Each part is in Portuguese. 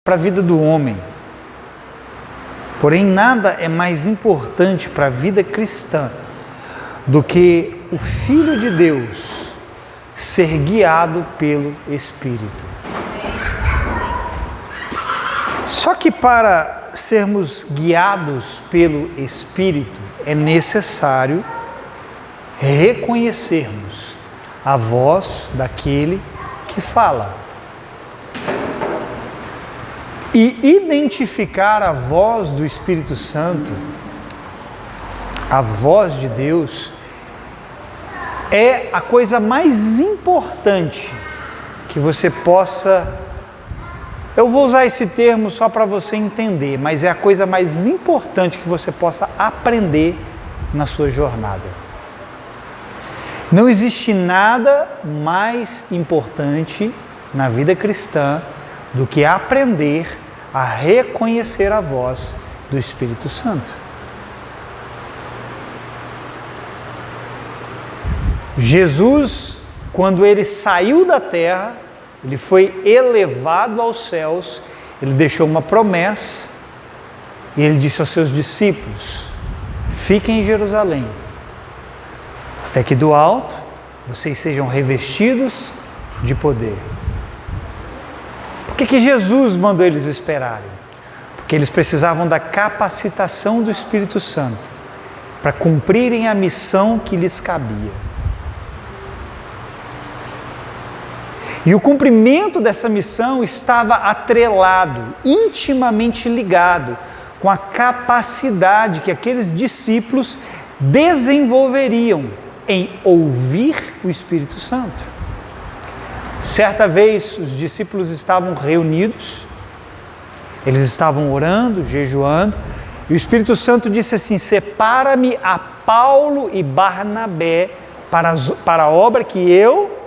para a vida do homem. Porém, nada é mais importante para a vida cristã do que o Filho de Deus ser guiado pelo Espírito. Só que para sermos guiados pelo Espírito, é necessário reconhecermos a voz daquele que fala. E identificar a voz do Espírito Santo, a voz de Deus, é a coisa mais importante que você possa... Eu vou usar esse termo só para você entender, mas é a coisa mais importante que você possa aprender na sua jornada. Não existe nada mais importante na vida cristã do que aprender a reconhecer a voz do Espírito Santo. Jesus, quando ele saiu da terra, ele foi elevado aos céus, ele deixou uma promessa e ele disse aos seus discípulos: fiquem em Jerusalém, até que do alto vocês sejam revestidos de poder. Por que Jesus mandou eles esperarem? Porque eles precisavam da capacitação do Espírito Santo para cumprirem a missão que lhes cabia. E o cumprimento dessa missão estava atrelado, intimamente ligado com a capacidade que aqueles discípulos desenvolveriam em ouvir o Espírito Santo. Certa vez os discípulos estavam reunidos, eles estavam orando, jejuando, e o Espírito Santo disse assim: separa-me a Paulo e Barnabé para a obra que eu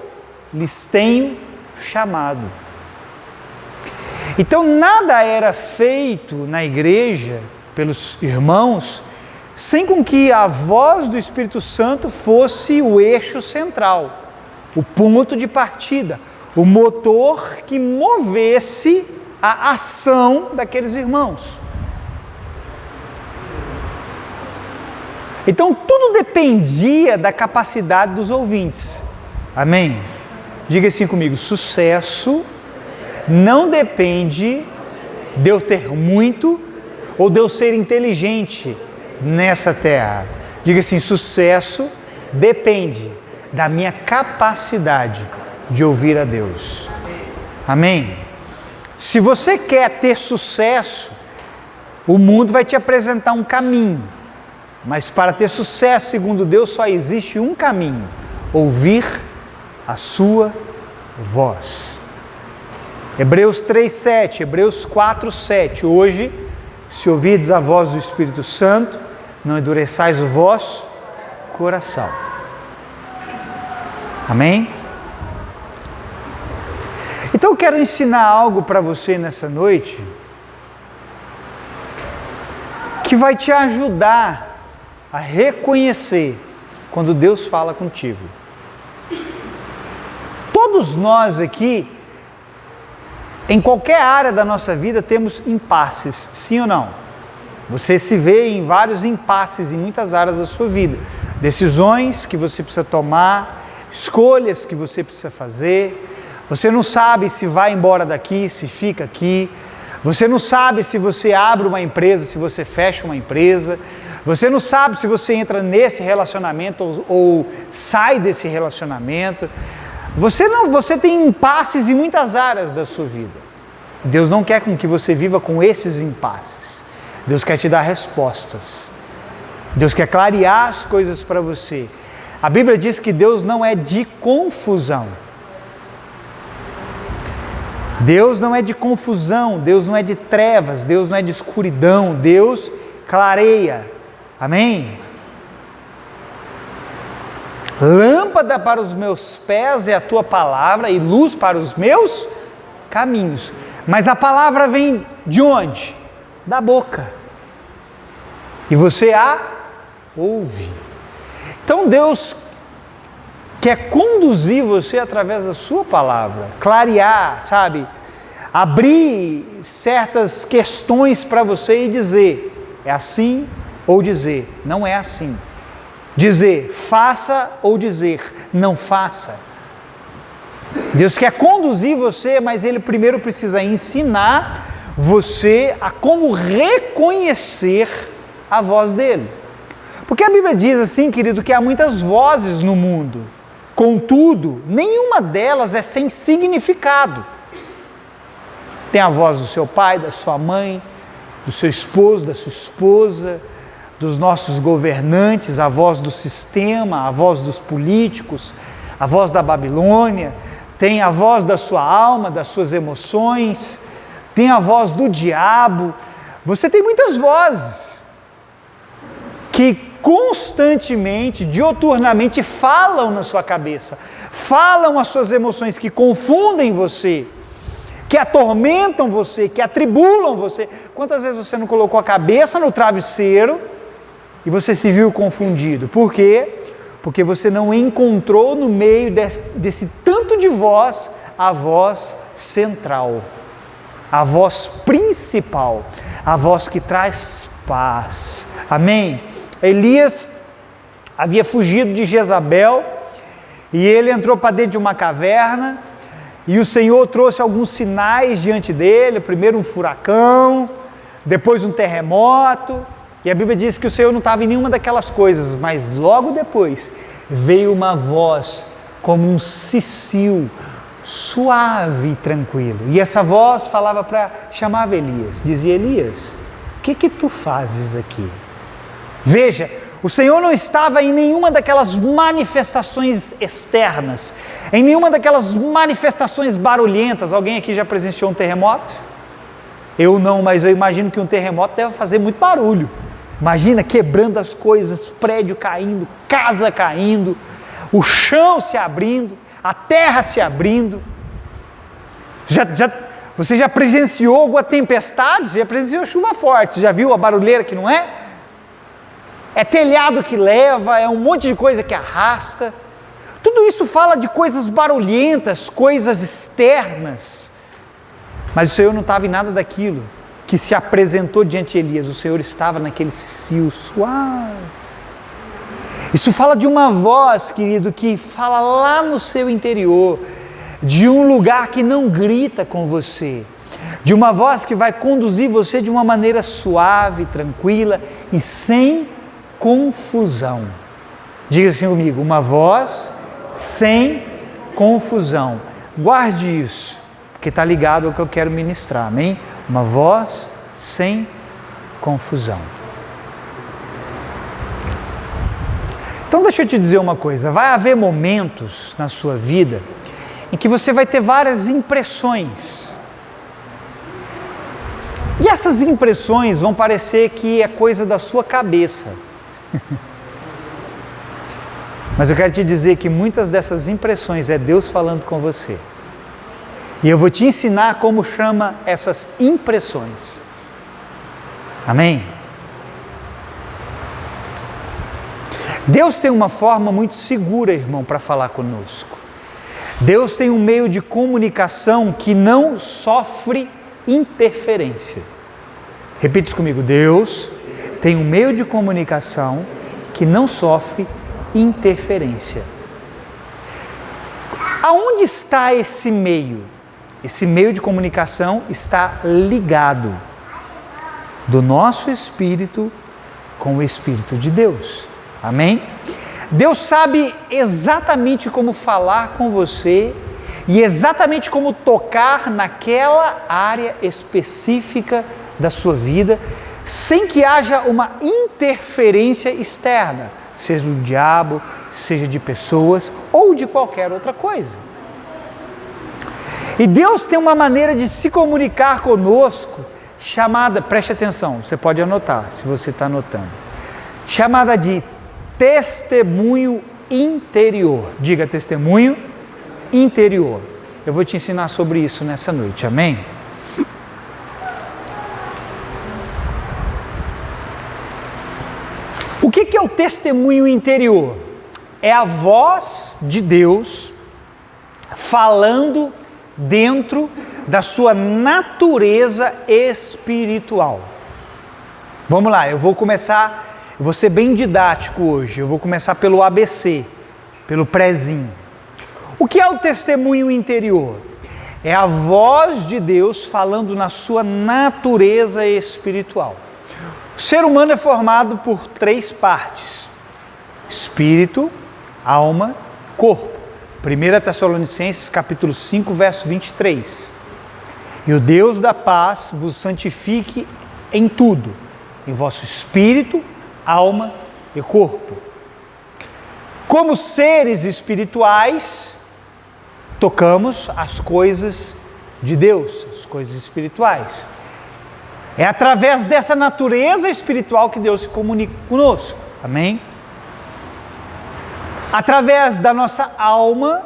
lhes tenho chamado. Então nada era feito na igreja pelos irmãos sem com que a voz do Espírito Santo fosse o eixo central, o ponto de partida, o motor que movesse a ação daqueles irmãos. Então tudo dependia da capacidade dos ouvintes. Amém? Diga assim comigo: sucesso não depende de eu ter muito ou de eu ser inteligente nessa terra. Diga assim: sucesso depende da minha capacidade de ouvir a Deus. Amém? Se você quer ter sucesso, o mundo vai te apresentar um caminho, mas para ter sucesso segundo Deus só existe um caminho: ouvir a sua voz. Hebreus 3:7, Hebreus 4:7. Hoje, se ouvirdes a voz do Espírito Santo, não endureçais o vosso coração. Amém? Então eu quero ensinar algo para você nessa noite que vai te ajudar a reconhecer quando Deus fala contigo. Todos nós aqui, em qualquer área da nossa vida, temos impasses, sim ou não? Você se vê em vários impasses em muitas áreas da sua vida. Decisões que você precisa tomar, escolhas que você precisa fazer. Você não sabe se vai embora daqui, se fica aqui. Você não sabe se você abre uma empresa, se você fecha uma empresa. Você não sabe se você entra nesse relacionamento ou sai desse relacionamento. Você tem impasses em muitas áreas da sua vida. Deus não quer com que você viva com esses impasses. Deus quer te dar respostas. Deus quer clarear as coisas para você. A Bíblia diz que Deus não é de confusão. Deus não é de confusão, Deus não é de trevas, Deus não é de escuridão, Deus clareia. Amém? Lâmpada para os meus pés é a tua palavra e luz para os meus caminhos. Mas a palavra vem de onde? Da boca. E você a ouve. Então Deus quer conduzir você através da sua palavra, clarear, sabe? abrir certas questões para você e dizer, é assim, ou dizer, não é assim. Dizer, faça, ou dizer, não faça. Deus quer conduzir você, mas Ele primeiro precisa ensinar você a como reconhecer a voz dEle. Porque a Bíblia diz assim, querido, que há muitas vozes no mundo, contudo, nenhuma delas é sem significado. Tem a voz do seu pai, da sua mãe, do seu esposo, da sua esposa, dos nossos governantes, a voz do sistema, a voz dos políticos, a voz da Babilônia, tem a voz da sua alma, das suas emoções, tem a voz do diabo. Você tem muitas vozes que constantemente, dioturnamente falam na sua cabeça, falam as suas emoções, que confundem você, que atormentam você, que atribulam você. Quantas vezes você não colocou a cabeça no travesseiro e você se viu confundido? Por quê? Porque você não encontrou no meio desse tanto de voz, a voz central, a voz principal, a voz que traz paz. Amém? Elias havia fugido de Jezabel e ele entrou para dentro de uma caverna e o Senhor trouxe alguns sinais diante dele, primeiro um furacão, depois um terremoto, e a Bíblia diz que o Senhor não estava em nenhuma daquelas coisas, mas logo depois veio uma voz como um cicio, suave e tranquilo, e essa voz chamava Elias, dizia: Elias, o que tu fazes aqui? Veja, o Senhor não estava em nenhuma daquelas manifestações externas, em nenhuma daquelas manifestações barulhentas. Alguém aqui já presenciou um terremoto? Eu não, mas eu imagino que um terremoto deve fazer muito barulho. Imagina quebrando as coisas, prédio caindo, casa caindo, o chão se abrindo, a terra se abrindo. Você já presenciou alguma tempestade? Você já presenciou chuva forte? Já viu a barulheira que não é? É telhado que leva, é um monte de coisa que arrasta. Tudo isso fala de coisas barulhentas, coisas externas. Mas o Senhor não estava em nada daquilo que se apresentou diante de Elias. O Senhor estava naquele cicio suave. Isso fala de uma voz, querido, que fala lá no seu interior, de um lugar que não grita com você, de uma voz que vai conduzir você de uma maneira suave, tranquila e sem confusão. Diga assim comigo: uma voz sem confusão. Guarde isso, porque está ligado ao que eu quero ministrar, amém? Uma voz sem confusão. Então deixa eu te dizer uma coisa, vai haver momentos na sua vida em que você vai ter várias impressões. E essas impressões vão parecer que é coisa da sua cabeça. Mas eu quero te dizer que muitas dessas impressões é Deus falando com você. E eu vou te ensinar como chama essas impressões. Amém? Deus tem uma forma muito segura, irmão, para falar conosco. Deus tem um meio de comunicação que não sofre interferência. Repita isso comigo: Deus tem um meio de comunicação que não sofre interferência. Aonde está esse meio? Esse meio de comunicação está ligado do nosso espírito com o Espírito de Deus. Amém? Deus sabe exatamente como falar com você e exatamente como tocar naquela área específica da sua vida, sem que haja uma interferência externa, seja do diabo, seja de pessoas ou de qualquer outra coisa. E Deus tem uma maneira de se comunicar conosco, chamada, preste atenção, você pode anotar, se você está anotando, chamada de testemunho interior. Diga: testemunho interior. Eu vou te ensinar sobre isso nessa noite, amém? O que é o testemunho interior? É a voz de Deus falando dentro da sua natureza espiritual. Vamos lá, eu vou ser bem didático hoje, eu vou começar pelo ABC, pelo prézinho. O que é o testemunho interior? É a voz de Deus falando na sua natureza espiritual. O ser humano é formado por 3 partes: espírito, alma, corpo. 1 Tessalonicenses capítulo 5, verso 23. E o Deus da paz vos santifique em tudo, em vosso espírito, alma e corpo. Como seres espirituais, tocamos as coisas de Deus, as coisas espirituais. É através dessa natureza espiritual que Deus se comunica conosco. Amém? Através da nossa alma,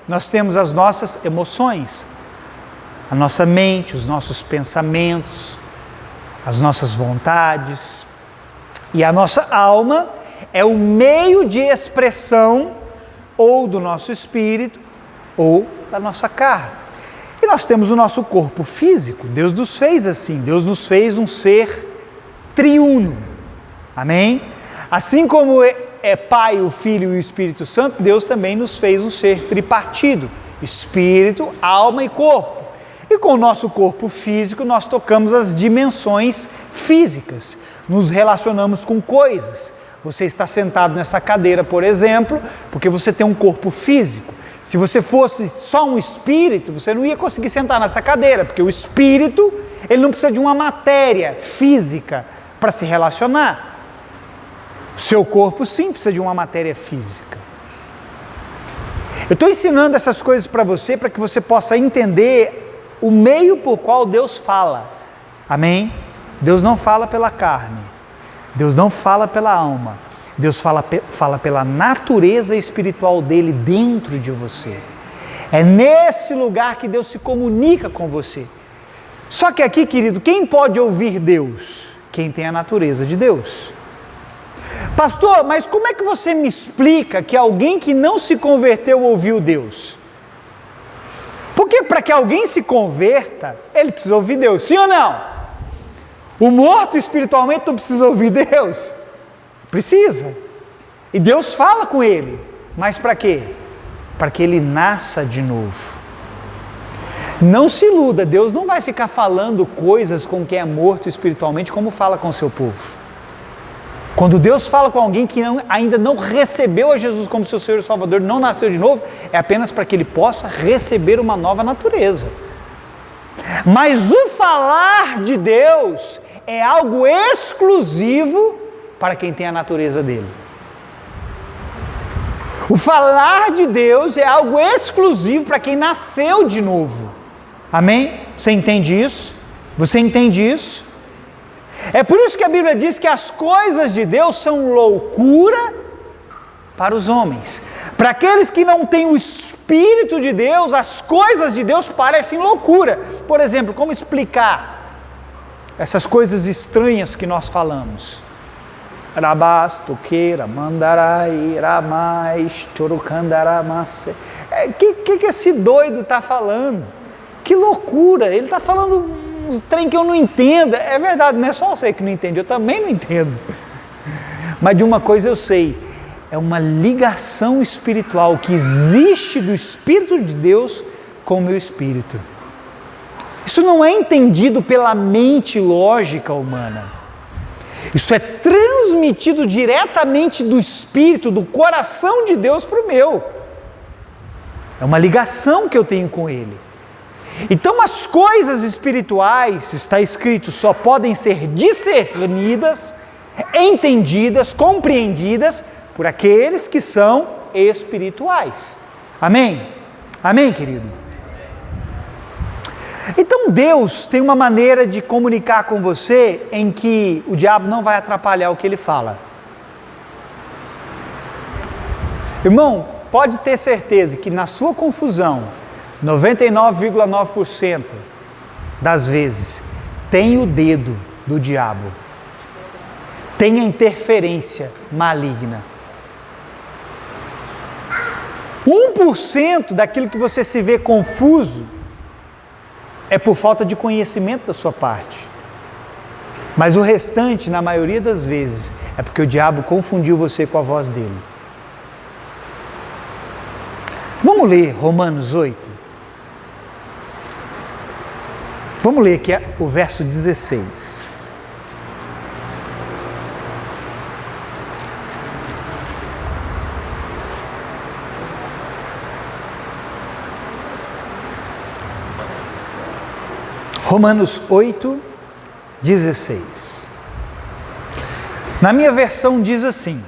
nós temos as nossas emoções, a nossa mente, os nossos pensamentos, as nossas vontades. E a nossa alma é o meio de expressão ou do nosso espírito ou da nossa carne. E nós temos o nosso corpo físico. Deus nos fez assim, Deus nos fez um ser triuno. Amém? Assim como é Pai, o Filho e o Espírito Santo, Deus também nos fez um ser tripartido: espírito, alma e corpo. E com o nosso corpo físico nós tocamos as dimensões físicas, nos relacionamos com coisas. Você está sentado nessa cadeira, por exemplo, porque você tem um corpo físico. Se você fosse só um espírito, você não ia conseguir sentar nessa cadeira, porque o espírito, ele não precisa de uma matéria física para se relacionar. O seu corpo sim precisa de uma matéria física. Eu estou ensinando essas coisas para que você possa entender o meio por qual Deus fala. Amém? Deus não fala pela carne, Deus não fala pela alma, Deus fala pela natureza espiritual dele dentro de você. É nesse lugar que Deus se comunica com você. Só que aqui, querido, quem pode ouvir Deus? Quem tem a natureza de Deus. Pastor, mas como é que você me explica que alguém que não se converteu ouviu Deus? Porque para que alguém se converta, ele precisa ouvir Deus, sim ou não? O morto espiritualmente não precisa ouvir Deus? Precisa. E Deus fala com ele, mas para quê? Para que ele nasça de novo. Não se iluda, Deus não vai ficar falando coisas com quem é morto espiritualmente como fala com o seu povo. Quando Deus fala com alguém que ainda não recebeu a Jesus como seu Senhor e Salvador, não nasceu de novo, é apenas para que ele possa receber uma nova natureza. Mas o falar de Deus é algo exclusivo para quem tem a natureza dele. O falar de Deus é algo exclusivo para quem nasceu de novo. Amém? Você entende isso? Você entende isso? É por isso que a Bíblia diz que as coisas de Deus são loucura para os homens. Para aqueles que não têm o Espírito de Deus, as coisas de Deus parecem loucura. Por exemplo, como explicar essas coisas estranhas que nós falamos? Rabastoqueira, mandarai, ramais, chorucandaramase. Que esse doido está falando? Que loucura! Ele está falando uns trem que eu não entendo. É verdade, não é só você que não entende, eu também não entendo. Mas de uma coisa eu sei, é uma ligação espiritual que existe do Espírito de Deus com o meu espírito. Isso não é entendido pela mente lógica humana. Isso é transmitido diretamente do Espírito, do coração de Deus para o meu. É uma ligação que eu tenho com Ele. Então as coisas espirituais, está escrito, só podem ser discernidas, entendidas, compreendidas por aqueles que são espirituais. Amém? Amém, querido? Então Deus tem uma maneira de comunicar com você em que o diabo não vai atrapalhar o que ele fala. Irmão, pode ter certeza que na sua confusão, 99,9% das vezes tem o dedo do diabo, tem a interferência maligna. 1% daquilo que você se vê confuso é por falta de conhecimento da sua parte. Mas o restante, na maioria das vezes, é porque o diabo confundiu você com a voz dele. Vamos ler Romanos 8? Vamos ler aqui o verso 16. Romanos 8, 16. Na minha versão diz assim: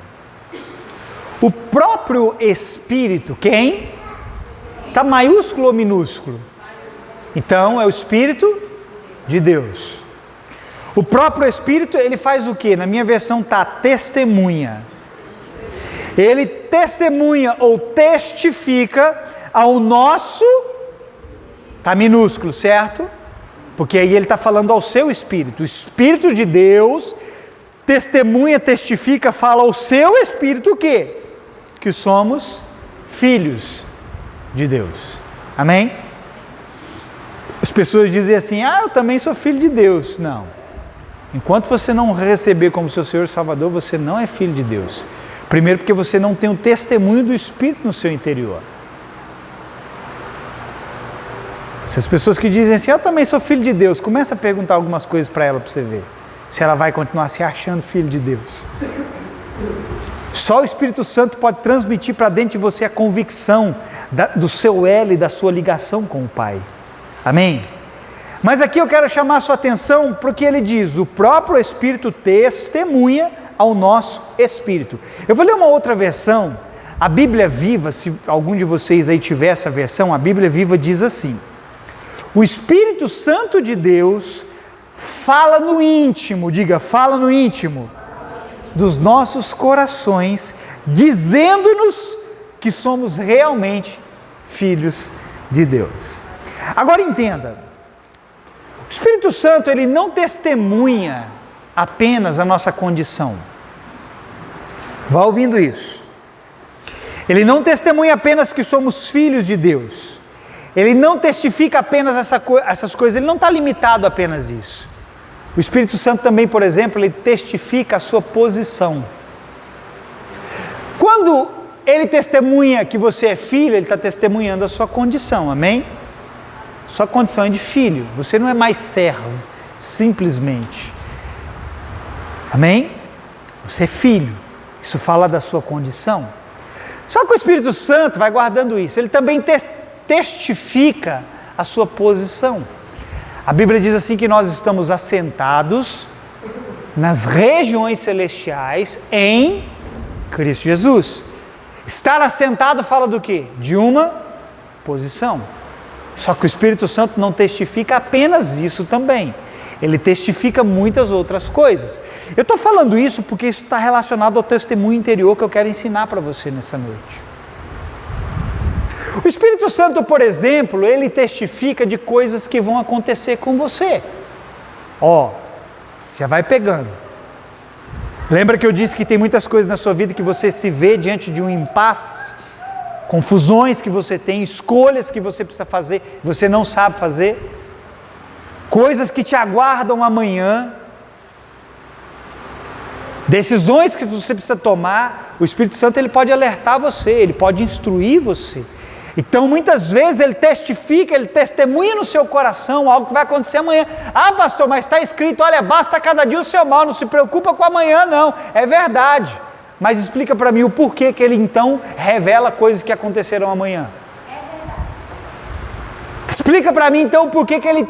o próprio Espírito, quem? Está maiúsculo ou minúsculo? Então é o Espírito de Deus. O próprio Espírito, ele faz o quê? Na minha versão está testemunha. Ele testemunha ou testifica ao nosso, está minúsculo, certo? Porque aí ele está falando ao seu espírito. O Espírito de Deus testemunha, testifica, fala ao seu espírito o quê? Que somos filhos de Deus. Amém? As pessoas dizem assim: eu também sou filho de Deus. Não. Enquanto você não receber como seu Senhor e Salvador, você não é filho de Deus. Primeiro porque você não tem o testemunho do Espírito no seu interior. Essas pessoas que dizem assim: eu também sou filho de Deus, começa a perguntar algumas coisas para ela, para você ver se ela vai continuar se achando filho de Deus. Só o Espírito Santo pode transmitir para dentro de você a convicção do seu elo e da sua ligação com o Pai. Amém? Mas aqui eu quero chamar a sua atenção para o que ele diz: o próprio Espírito testemunha ao nosso Espírito. Eu vou ler uma outra versão, a Bíblia Viva, se algum de vocês aí tiver essa versão, a Bíblia Viva diz assim: o Espírito Santo de Deus fala no íntimo, diga, fala no íntimo dos nossos corações, dizendo-nos que somos realmente filhos de Deus. Agora entenda, o Espírito Santo, ele não testemunha apenas a nossa condição. Vá ouvindo isso. Ele não testemunha apenas que somos filhos de Deus. Ele não testifica apenas essas coisas, ele não está limitado a apenas isso. O Espírito Santo também, por exemplo, ele testifica a sua posição. Quando ele testemunha que você é filho, ele está testemunhando a sua condição, amém? Sua condição é de filho, você não é mais servo, simplesmente. Amém? Você é filho, isso fala da sua condição. Só que o Espírito Santo vai guardando isso, ele também testifica a sua posição. A Bíblia diz assim que nós estamos assentados nas regiões celestiais em Cristo Jesus. Estar assentado fala do quê? De uma posição. Só que o Espírito Santo não testifica apenas isso também. Ele testifica muitas outras coisas. Eu estou falando isso porque isso está relacionado ao testemunho interior que eu quero ensinar para você nessa noite. O Espírito Santo, por exemplo, ele testifica de coisas que vão acontecer com você. Já vai pegando. Lembra que eu disse que tem muitas coisas na sua vida que você se vê diante de um impasse? Confusões que você tem, escolhas que você precisa fazer, você não sabe fazer? Coisas que te aguardam amanhã? Decisões que você precisa tomar? O Espírito Santo, ele pode alertar você, ele pode instruir você. Então, muitas vezes ele testifica, ele testemunha no seu coração algo que vai acontecer amanhã. Pastor, mas está escrito, olha, basta cada dia o seu mal, não se preocupa com amanhã não. É verdade, mas explica para mim o porquê que ele então revela coisas que acontecerão amanhã. Explica para mim então o porquê que ele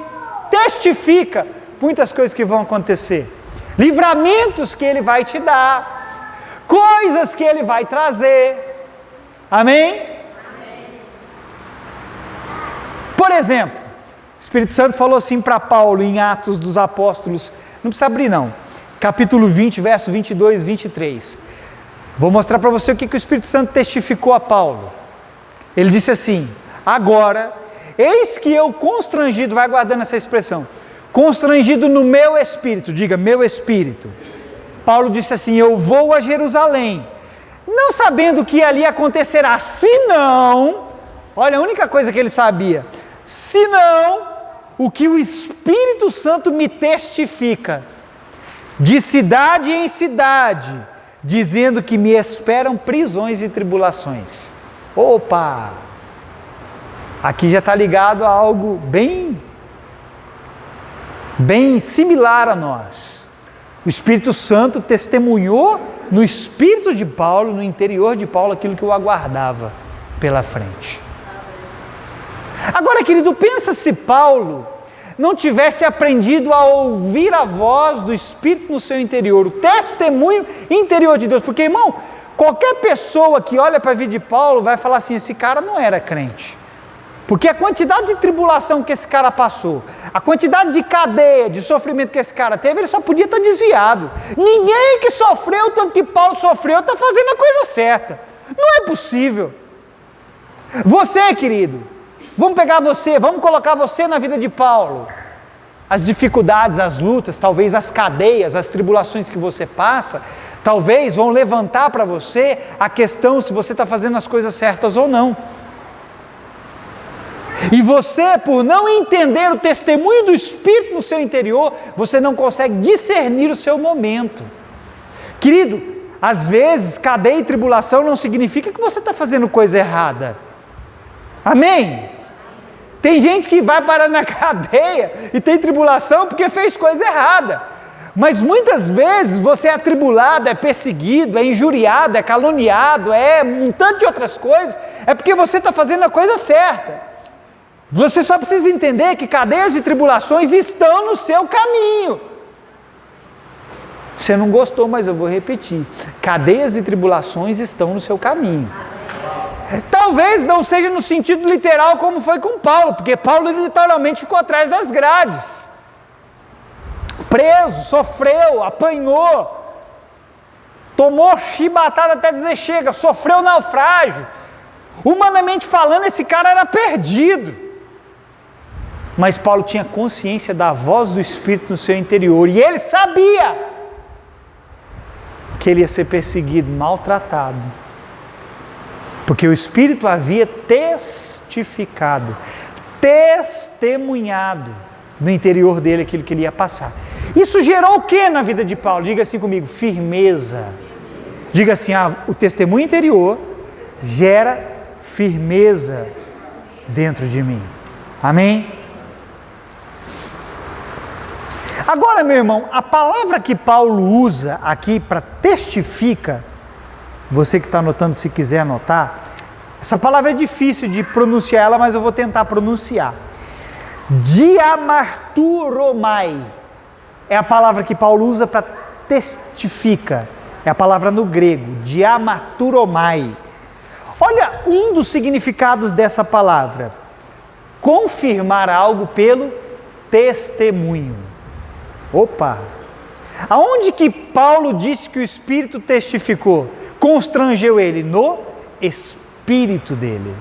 testifica muitas coisas que vão acontecer. Livramentos que ele vai te dar, coisas que ele vai trazer. Amém? Por exemplo, o Espírito Santo falou assim para Paulo em Atos dos Apóstolos, não precisa abrir não, capítulo 20, verso 22 e 23. Vou mostrar para você o que o Espírito Santo testificou a Paulo. Ele disse assim: agora, eis que eu constrangido, vai guardando essa expressão, constrangido no meu espírito, diga meu espírito. Paulo disse assim: eu vou a Jerusalém, não sabendo o que ali acontecerá, senão, olha a única coisa que ele sabia, senão o que o Espírito Santo me testifica, de cidade em cidade, dizendo que me esperam prisões e tribulações. Opa! Aqui já está ligado a algo bem similar a nós. O Espírito Santo testemunhou no espírito de Paulo, no interior de Paulo, aquilo que o aguardava pela frente. Agora, querido, pensa se Paulo não tivesse aprendido a ouvir a voz do Espírito no seu interior, o testemunho interior de Deus, porque, irmão, qualquer pessoa que olha para a vida de Paulo vai falar assim, esse cara não era crente, porque a quantidade de tribulação que esse cara passou, a quantidade de cadeia, de sofrimento que esse cara teve, ele só podia estar desviado. Ninguém que sofreu tanto que Paulo sofreu está fazendo a coisa certa, não é possível. Você, querido, vamos pegar você, vamos colocar você na vida de Paulo. As dificuldades, as lutas, talvez as cadeias, as tribulações que você passa, talvez vão levantar para você a questão se você está fazendo as coisas certas ou não. E você, por não entender o testemunho do Espírito no seu interior, você não consegue discernir o seu momento. Querido, às vezes, cadeia e tribulação não significa que você está fazendo coisa errada. Amém? Tem gente que vai parar na cadeia e tem tribulação porque fez coisa errada. Mas muitas vezes você é atribulado, é perseguido, é injuriado, é caluniado, é um tanto de outras coisas, é porque você está fazendo a coisa certa. Você só precisa entender que cadeias e tribulações estão no seu caminho. Você não gostou, mas eu vou repetir. Cadeias e tribulações estão no seu caminho. Talvez não seja no sentido literal como foi com Paulo, porque Paulo literalmente ficou atrás das grades. Preso, sofreu, apanhou, tomou chibatada até dizer chega, sofreu naufrágio. Humanamente falando, esse cara era perdido. Mas Paulo tinha consciência da voz do Espírito no seu interior, e ele sabia que ele ia ser perseguido, maltratado, porque o Espírito havia testificado, testemunhado no interior dele aquilo que ele ia passar. Isso gerou o que na vida de Paulo? Diga assim comigo, firmeza. Diga assim, o testemunho interior gera firmeza dentro de mim. Amém? Agora, meu irmão, a palavra que Paulo usa aqui para testifica, você que está anotando, se quiser anotar, essa palavra é difícil de pronunciar ela, mas eu vou tentar pronunciar. Diamarturomai é a palavra que Paulo usa para testifica, é a palavra no grego, diamarturomai. Olha um dos significados dessa palavra, confirmar algo pelo testemunho. Opa! Aonde que Paulo disse que o Espírito testificou? Constrangeu ele? No Espírito dele.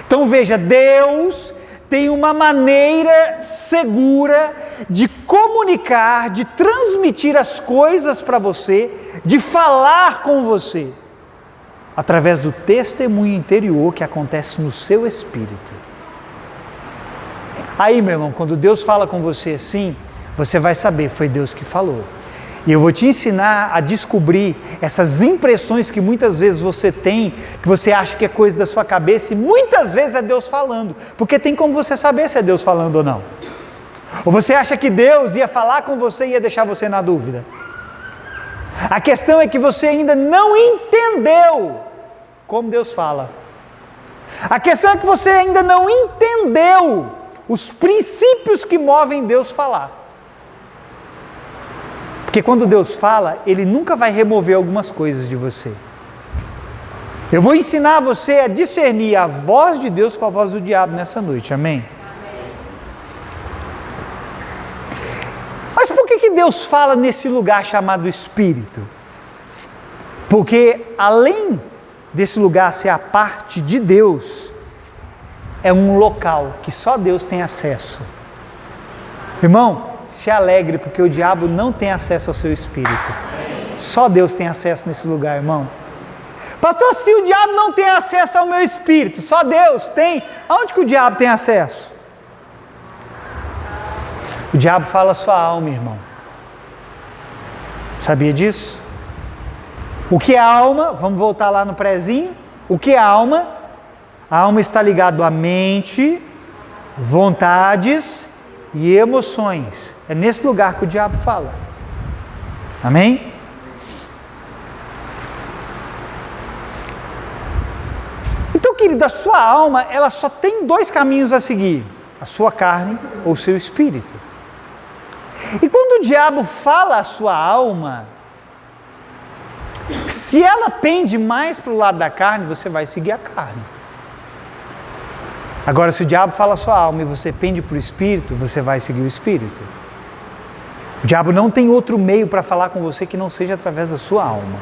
Então veja, Deus tem uma maneira segura de comunicar, de transmitir as coisas para você, de falar com você, através do testemunho interior que acontece no seu espírito. Aí, meu irmão, quando Deus fala com você assim, você vai saber, foi Deus que falou. E eu vou te ensinar a descobrir essas impressões que muitas vezes você tem, que você acha que é coisa da sua cabeça, e muitas vezes é Deus falando, porque tem como você saber se é Deus falando ou não. Ou você acha que Deus ia falar com você e ia deixar você na dúvida. A questão é que você ainda não entendeu como Deus fala. A questão é que você ainda não entendeu os princípios que movem Deus falar. Porque quando Deus fala, Ele nunca vai remover algumas coisas de você. Eu vou ensinar você a discernir a voz de Deus com a voz do diabo nessa noite, amém? Mas por que Deus fala nesse lugar chamado Espírito? Porque além desse lugar ser a parte de Deus, é um local que só Deus tem acesso. Irmão, se alegre, porque o diabo não tem acesso ao seu espírito. Só Deus tem acesso nesse lugar, irmão. Pastor, se o diabo não tem acesso ao meu espírito, só Deus tem, aonde que o diabo tem acesso? O diabo fala a sua alma, irmão. Sabia disso? O que é alma? Vamos voltar lá no prezinho. O que é alma? A alma está ligada à mente, vontades e emoções. É nesse lugar que o diabo fala. Amém? Então, querido, a sua alma, ela só tem dois caminhos a seguir: a sua carne ou o seu espírito. E quando o diabo fala a sua alma, se ela pende mais para o lado da carne, você vai seguir a carne. Agora, se o diabo fala a sua alma e você pende para o espírito, você vai seguir o espírito. O diabo não tem outro meio para falar com você que não seja através da sua alma.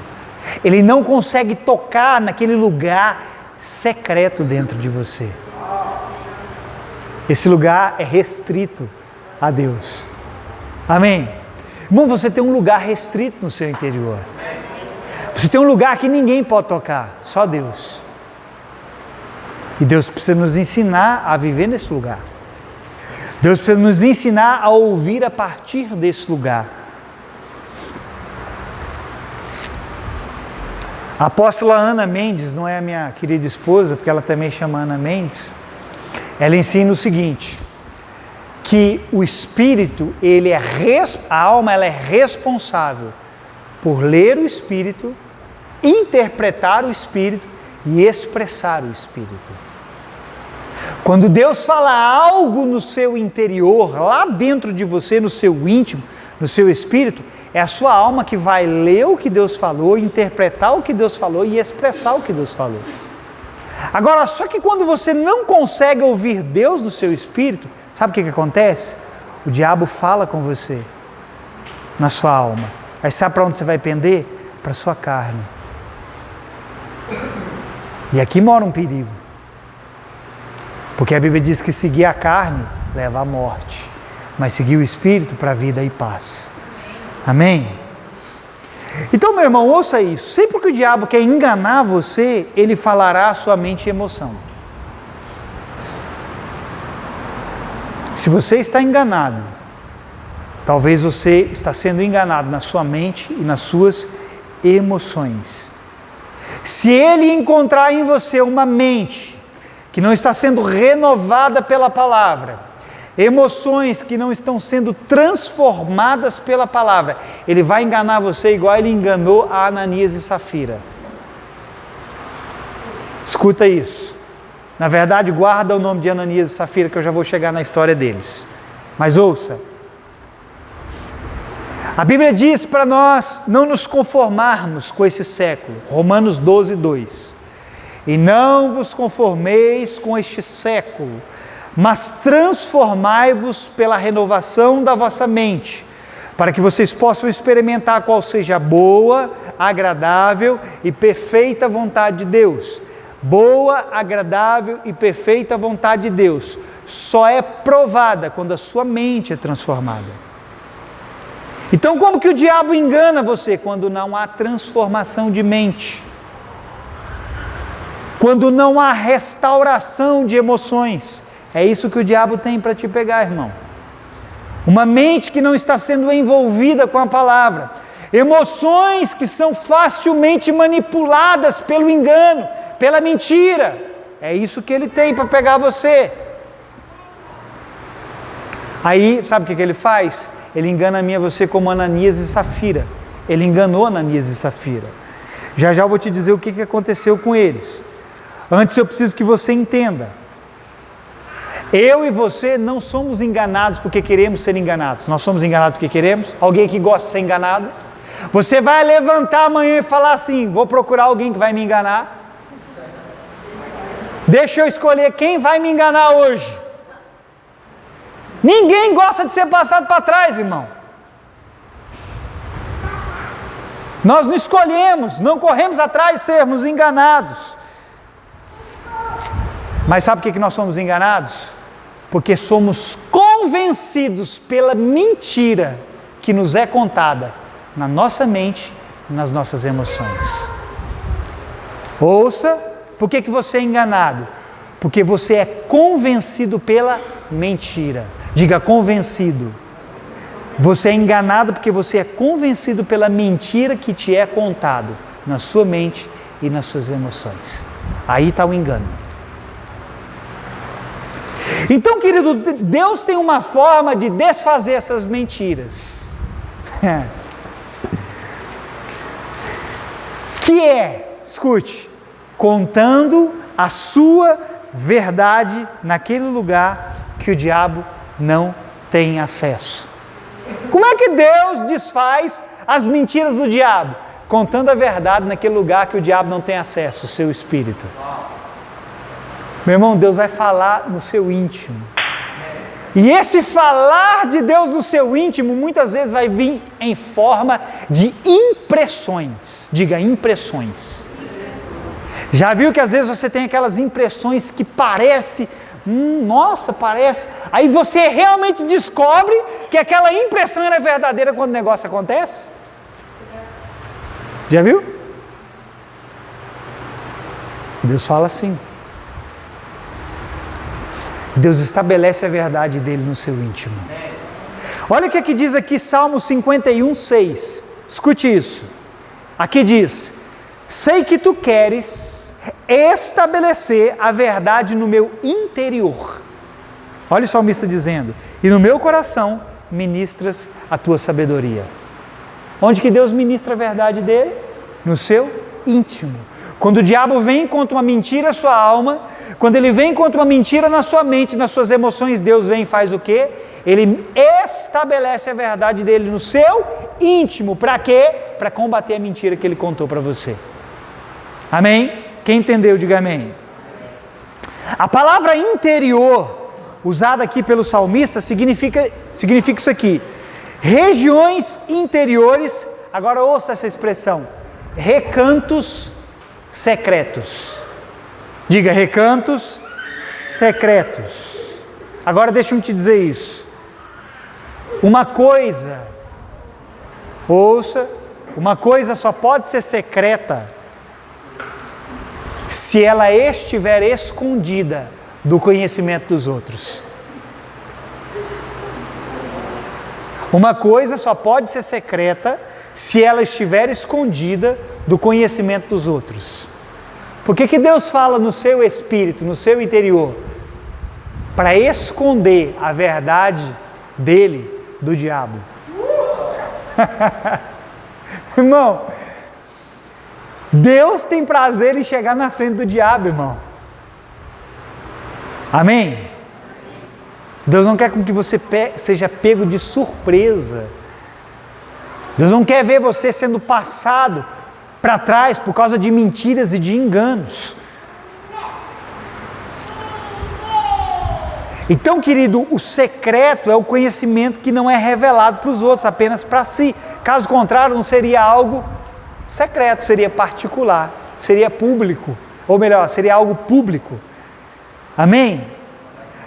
Ele não consegue tocar naquele lugar secreto dentro de você. Esse lugar é restrito a Deus. Amém? Irmão, você tem um lugar restrito no seu interior. Você tem um lugar que ninguém pode tocar, só Deus. E Deus precisa nos ensinar a viver nesse lugar. Deus precisa nos ensinar a ouvir a partir desse lugar. A apóstola Ana Mendes, não é a minha querida esposa, porque ela também chama Ana Mendes, ela ensina o seguinte, que o espírito, a alma, ela é responsável por ler o espírito, interpretar o espírito e expressar o espírito. Quando Deus fala algo no seu interior, lá dentro de você, no seu íntimo, no seu espírito, é a sua alma que vai ler o que Deus falou, interpretar o que Deus falou e expressar o que Deus falou. Agora, só que quando você não consegue ouvir Deus no seu espírito, sabe o que acontece? O diabo fala com você, na sua alma. Aí sabe para onde você vai pender? Para a sua carne. E aqui mora um perigo. Porque a Bíblia diz que seguir a carne leva à morte, mas seguir o espírito para a vida e paz. Amém? Então, meu irmão, ouça isso. Sempre que o diabo quer enganar você, ele falará a sua mente e emoção. Se você está enganado, talvez você está sendo enganado na sua mente e nas suas emoções. Se ele encontrar em você uma mente que não está sendo renovada pela palavra, emoções que não estão sendo transformadas pela palavra, ele vai enganar você igual ele enganou a Ananias e Safira. Escuta isso. Na verdade, guarda o nome de Ananias e Safira, que eu já vou chegar na história deles. Mas ouça. A Bíblia diz para nós não nos conformarmos com esse século. Romanos 12, 2. E não vos conformeis com este século, mas transformai-vos pela renovação da vossa mente, para que vocês possam experimentar qual seja a boa, agradável e perfeita vontade de Deus. Boa, agradável e perfeita vontade de Deus só é provada quando a sua mente é transformada. Então, como que o diabo engana você? Quando não há transformação de mente, quando não há restauração de emoções. É isso que o diabo tem para te pegar, irmão. Uma mente que não está sendo envolvida com a palavra. Emoções que são facilmente manipuladas pelo engano, pela mentira. É isso que ele tem para pegar você. Aí, sabe o que ele faz? Ele engana a mim e você como Ananias e Safira. Ele enganou Ananias e Safira. Já já eu vou te dizer o que aconteceu com eles. Antes eu preciso que você entenda. Eu e você não somos enganados porque queremos ser enganados. Nós somos enganados porque queremos. Alguém que gosta de ser enganado? Você vai levantar amanhã e falar assim: vou procurar alguém que vai me enganar. Deixa eu escolher quem vai me enganar hoje. Ninguém gosta de ser passado para trás, irmão. Nós não escolhemos, não corremos atrás de sermos enganados. Mas sabe por que nós somos enganados? Porque somos convencidos pela mentira que nos é contada na nossa mente e nas nossas emoções. Ouça, por que você é enganado? Porque você é convencido pela mentira. Diga convencido. Você é enganado porque você é convencido pela mentira que te é contado na sua mente e nas suas emoções. Aí está o engano. Então, querido, Deus tem uma forma de desfazer essas mentiras. Que é, escute, contando a sua verdade naquele lugar que o diabo não tem acesso. Como é que Deus desfaz as mentiras do diabo? Contando a verdade naquele lugar que o diabo não tem acesso, o seu espírito. Meu irmão, Deus vai falar no seu íntimo. E esse falar de Deus no seu íntimo, muitas vezes vai vir em forma de impressões. Diga, impressões. Já viu que às vezes você tem aquelas impressões que parece, nossa, parece. Aí você realmente descobre que aquela impressão era verdadeira quando o negócio acontece? Já viu? Deus fala assim. Deus estabelece a verdade dele no seu íntimo. Olha o que diz aqui Salmo 51, 6. Escute isso. Aqui diz: sei que tu queres estabelecer a verdade no meu interior. Olha o salmista dizendo: e no meu coração ministras a tua sabedoria. Onde que Deus ministra a verdade dele? No seu íntimo. Quando o diabo vem contra uma mentira à sua alma, quando ele vem contra uma mentira na sua mente, nas suas emoções, Deus vem e faz o quê? Ele estabelece a verdade dele no seu íntimo. Para quê? Para combater a mentira que ele contou para você. Amém? Quem entendeu, diga amém. A palavra interior, usada aqui pelo salmista, significa isso aqui. Regiões interiores, agora ouça essa expressão, recantos secretos. Diga, recantos secretos. Agora deixa-me te dizer isso. Uma coisa, ouça, uma coisa só pode ser secreta se ela estiver escondida do conhecimento dos outros. Uma coisa só pode ser secreta se ela estiver escondida do conhecimento dos outros. Por que Deus fala no seu espírito, no seu interior? Para esconder a verdade dele do diabo. Irmão, Deus tem prazer em chegar na frente do diabo, irmão. Amém? Deus não quer com que você seja pego de surpresa. Deus não quer ver você sendo passado para trás por causa de mentiras e de enganos. Então, querido, o secreto é o conhecimento que não é revelado para os outros, apenas para si. Caso contrário, não seria algo secreto, seria particular, seria público, ou melhor, seria algo público. Amém?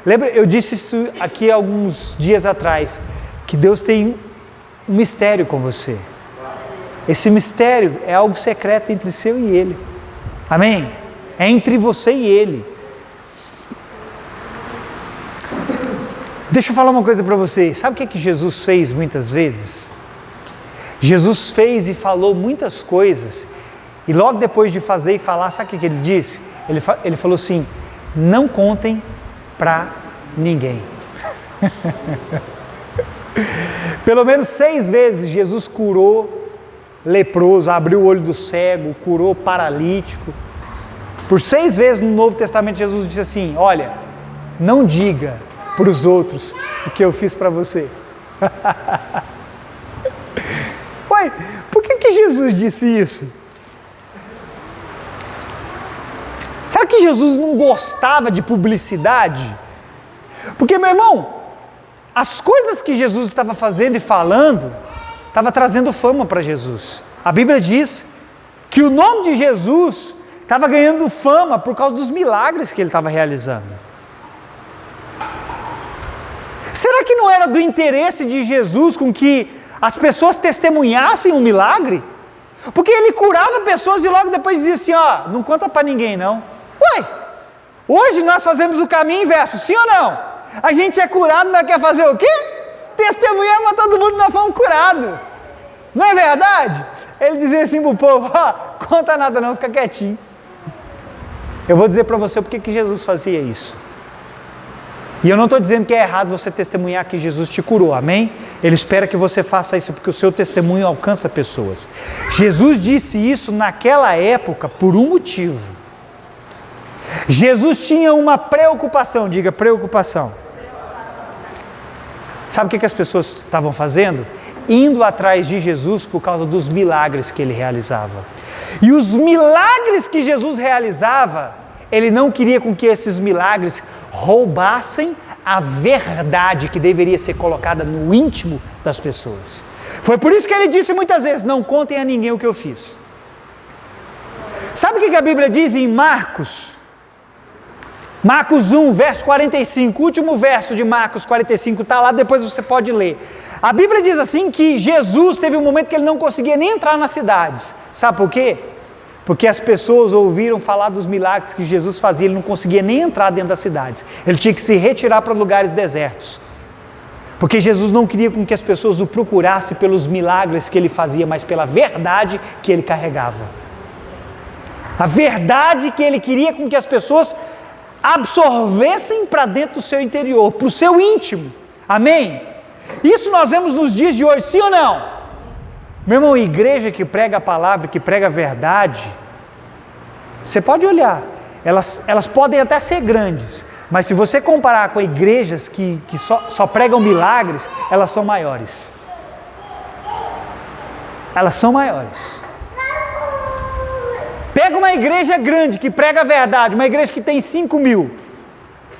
Lembra, eu disse isso aqui alguns dias atrás, que Deus tem um mistério com você. Esse mistério é algo secreto entre seu e ele. Amém? É entre você e ele. Deixa eu falar uma coisa para você. Sabe o que Jesus fez muitas vezes? Jesus fez e falou muitas coisas. E logo depois de fazer e falar, sabe o que ele disse? Ele falou assim: não contem para ninguém. Pelo menos 6 vezes Jesus curou leproso, abriu o olho do cego, curou paralítico. Por 6 vezes no Novo Testamento Jesus disse assim: olha, não diga para os outros o que eu fiz para você. Ué, por que Jesus disse isso? Sabe que Jesus não gostava de publicidade? Porque, meu irmão, as coisas que Jesus estava fazendo e falando, estava trazendo fama para Jesus. A Bíblia diz que o nome de Jesus estava ganhando fama por causa dos milagres que ele estava realizando. Será que não era do interesse de Jesus com que as pessoas testemunhassem um milagre? Porque ele curava pessoas e logo depois dizia assim: ó, não conta para ninguém não. Ué, hoje nós fazemos o caminho inverso, sim ou não? A gente é curado, mas quer fazer o quê? testemunhava todo mundo, nós fomos curados. Não é verdade? Ele dizia assim para o povo, conta nada não, fica quietinho. Eu vou dizer para você por que Jesus fazia isso. E eu não estou dizendo que é errado você testemunhar que Jesus te curou, amém? Ele espera que você faça isso porque o seu testemunho alcança pessoas. Jesus disse isso naquela época por um motivo. Jesus tinha uma preocupação, diga preocupação. Sabe o que as pessoas estavam fazendo? Indo atrás de Jesus por causa dos milagres que ele realizava. E os milagres que Jesus realizava, ele não queria com que esses milagres roubassem a verdade que deveria ser colocada no íntimo das pessoas. Foi por isso que ele disse muitas vezes, não contem a ninguém o que eu fiz. Sabe o que a Bíblia diz em Marcos? Marcos 1, verso 45, o último verso de Marcos 45 está lá, depois você pode ler. A Bíblia diz assim que Jesus teve um momento que ele não conseguia nem entrar nas cidades. Sabe por quê? Porque as pessoas ouviram falar dos milagres que Jesus fazia, ele não conseguia nem entrar dentro das cidades. Ele tinha que se retirar para lugares desertos. Porque Jesus não queria com que as pessoas o procurassem pelos milagres que ele fazia, mas pela verdade que ele carregava. A verdade que ele queria com que as pessoas absorvessem para dentro do seu interior, para o seu íntimo. Amém? Isso nós vemos nos dias de hoje, sim ou não? Meu irmão, igreja que prega a palavra, que prega a verdade, você pode olhar, elas podem até ser grandes, mas se você comparar com igrejas que só pregam milagres, elas são maiores. Elas são maiores. Pega uma igreja grande que prega a verdade, uma igreja que tem 5.000,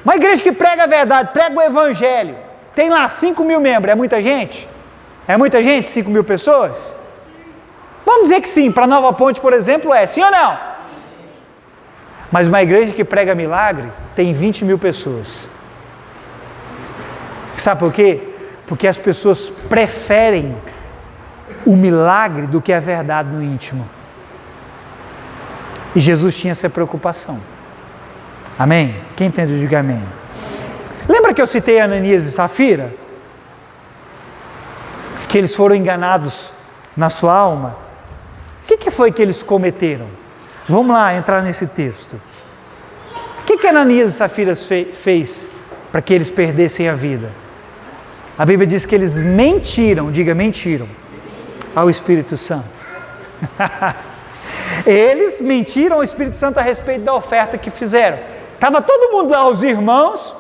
uma igreja que prega a verdade, prega o evangelho, tem lá 5.000 membros, é muita gente? É muita gente? 5.000 pessoas? Vamos dizer que sim, para Nova Ponte, por exemplo, é, sim ou não? Mas uma igreja que prega milagre tem 20.000 pessoas. Sabe por quê? Porque as pessoas preferem o milagre do que a verdade no íntimo. E Jesus tinha essa preocupação. Amém? Quem entende, diga amém. Lembra que eu citei Ananias e Safira? Que eles foram enganados na sua alma? O que foi que eles cometeram? Vamos lá entrar nesse texto. O que Ananias e Safira fez para que eles perdessem a vida? A Bíblia diz que eles mentiram, diga mentiram, ao Espírito Santo. Eles mentiram ao Espírito Santo a respeito da oferta que fizeram. Estava todo mundo lá, os irmãos,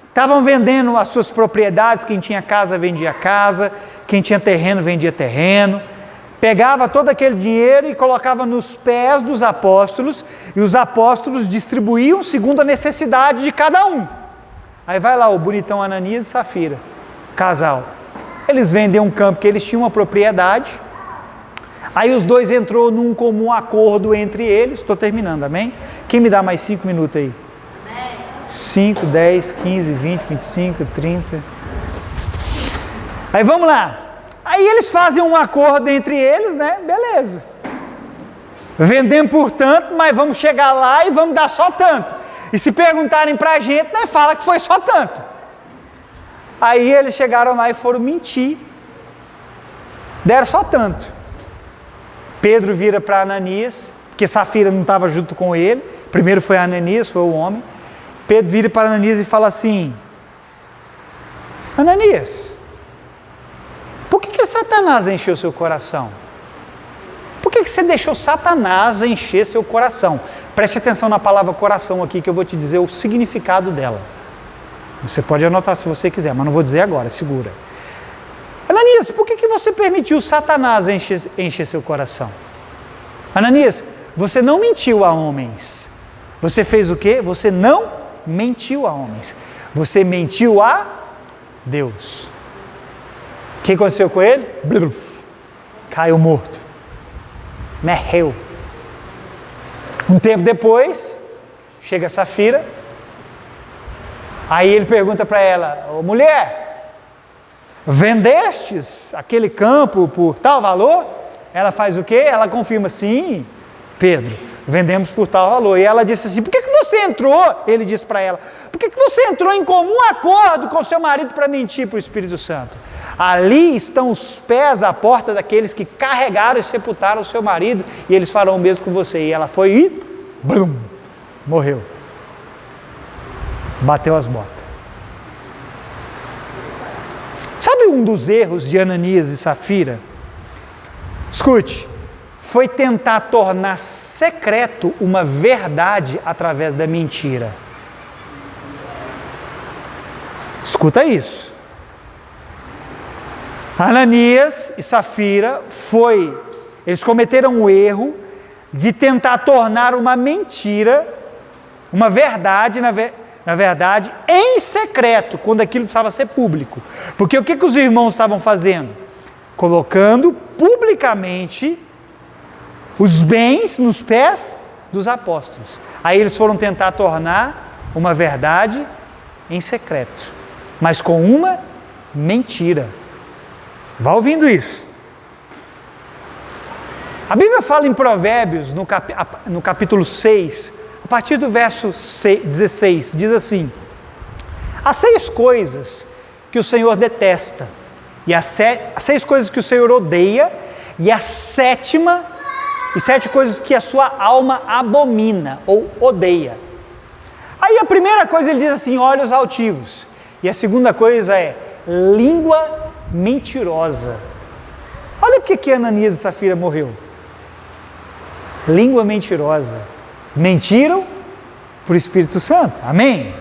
estavam vendendo as suas propriedades, quem tinha casa vendia casa, quem tinha terreno vendia terreno, pegava todo aquele dinheiro e colocava nos pés dos apóstolos, e os apóstolos distribuíam segundo a necessidade de cada um. Aí vai lá o bonitão Ananias e Safira, casal. Eles vendem um campo que eles tinham uma propriedade, aí os dois entrou num comum acordo entre eles, estou terminando, amém? Quem me dá mais 5 minutos aí? 5, 10, 15, 20, 25, 30. Aí vamos lá. Aí eles fazem um acordo entre eles, né? Beleza. Vendemos por tanto, mas vamos chegar lá e vamos dar só tanto. E se perguntarem para a gente, nós fala que foi só tanto. Aí eles chegaram lá e foram mentir. Deram só tanto. Pedro vira para Ananias, porque Safira não estava junto com ele. Primeiro foi Ananias, foi o homem. Pedro vira para Ananias e fala assim: Ananias, por que Satanás encheu seu coração? Por que você deixou Satanás encher seu coração? Preste atenção na palavra coração aqui, que eu vou te dizer o significado dela. Você pode anotar se você quiser, mas não vou dizer agora, segura. Ananias, por que você permitiu Satanás encher seu coração? Ananias, você não mentiu a homens. Você fez o quê? Você não mentiu a homens. Você mentiu a Deus. O que aconteceu com ele? Bluf, caiu morto. Morreu. Um tempo depois, chega Safira. Aí ele pergunta para ela: ô mulher, vendestes aquele campo por tal valor? Ela faz o quê? Ela confirma: sim, Pedro, vendemos por tal valor. E ela disse assim: por que você entrou, ele diz para ela, por que você entrou em comum acordo com seu marido para mentir para o Espírito Santo? Ali estão os pés à porta daqueles que carregaram e sepultaram o seu marido, e eles farão o mesmo com você. E ela foi e brum, morreu. Bateu as botas. Sabe um dos erros de Ananias e Safira? Escute, foi tentar tornar secreto uma verdade através da mentira. Escuta isso. Ananias e Safira eles cometeram o erro de tentar tornar uma mentira, uma verdade, na verdade, em secreto, quando aquilo precisava ser público. Porque o que os irmãos estavam fazendo? Colocando publicamente os bens nos pés dos apóstolos. Aí eles foram tentar tornar uma verdade em secreto, mas com uma mentira. Vá ouvindo isso. A Bíblia fala em Provérbios, no capítulo 6, a partir do verso 16, diz assim: há 6 coisas que o Senhor detesta, e há 6 coisas que o Senhor odeia, e a 7 coisas que a sua alma abomina ou odeia. Aí a primeira coisa ele diz assim: olhos altivos, e a segunda coisa é língua mentirosa. Olha porque que Ananias e Safira morreu. Língua mentirosa. Mentiram para o Espírito Santo. Amém?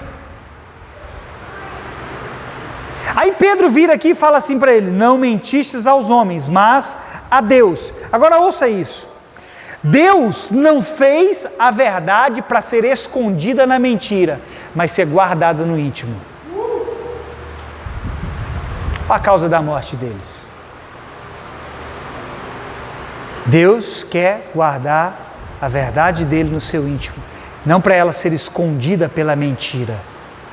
Aí Pedro vira aqui e fala assim para ele: não mentistes aos homens, mas a Deus. Agora ouça isso. Deus não fez a verdade para ser escondida na mentira, mas ser guardada no íntimo. A causa da morte deles. Deus quer guardar a verdade dele no seu íntimo, não para ela ser escondida pela mentira.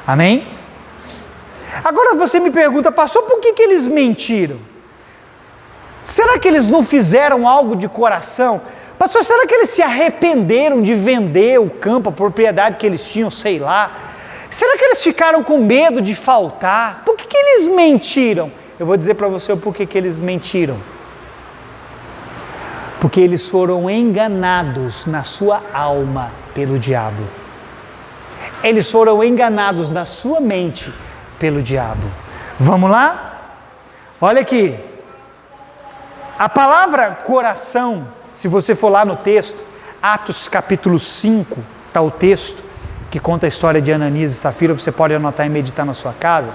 Amém? Agora você me pergunta: pastor, por que eles mentiram? Será que eles não fizeram algo de coração? Pastor, será que eles se arrependeram de vender o campo, a propriedade que eles tinham, sei lá? Será que eles ficaram com medo de faltar? Por que eles mentiram? Eu vou dizer para você o porquê que eles mentiram. Porque eles foram enganados na sua alma pelo diabo. Eles foram enganados na sua mente pelo diabo. Vamos lá? Olha aqui. A palavra coração, se você for lá no texto, Atos capítulo 5, está o texto que conta a história de Ananias e Safira, você pode anotar e meditar na sua casa.